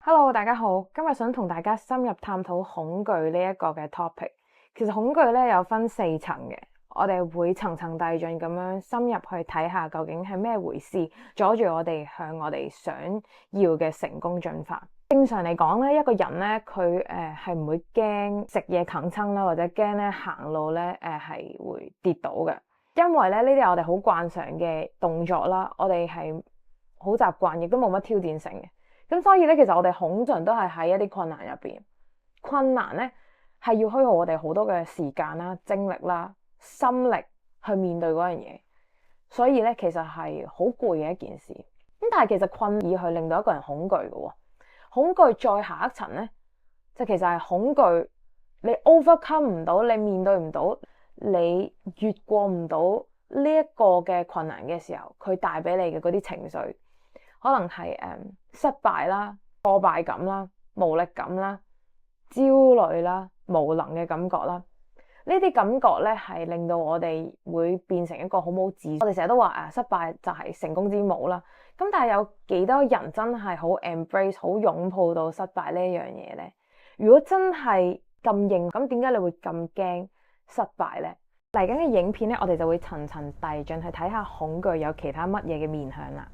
Hello，大家好，今日想同大家深入探討恐懼呢一個嘅 topic。其實恐懼咧有分4層嘅，我哋會層層遞進咁樣深入去睇下究竟係咩回事，阻住我哋向我哋想要嘅成功進發。正常嚟講咧，一個人咧佢係唔會驚食嘢啃親啦，或者驚咧行路咧係會跌倒嘅，因為咧呢啲係我哋好慣常嘅動作啦，我哋係好習慣，亦都冇乜挑戰性嘅。咁所以咧，其實我哋通常都係喺一啲困難入邊。困難咧係要虛耗我哋好多嘅時間啦、精力啦、心力去面對嗰樣嘢。所以咧，其實係好攰嘅一件事。咁但係其實困意去令到一個人恐懼嘅喎。恐懼再下一層咧，就其實係恐懼你 overcome 唔到，你面對唔到，你越過唔到呢一個嘅困難嘅時候，佢帶俾你嘅嗰啲情緒。可能係失敗啦、挫敗感啦、無力感啦、焦慮啦、無能嘅感覺啦，呢啲感覺咧係令到我哋會變成一個好冇自信。我哋成日都話失敗就係成功之母啦。咁但係有幾多人真係好 embrace、好擁抱到失敗呢一樣嘢咧？如果真係咁認，咁點解你會咁驚失敗咧？嚟緊嘅影片咧，我哋就會層層遞進去睇下恐懼有其他乜嘢嘅面向啦。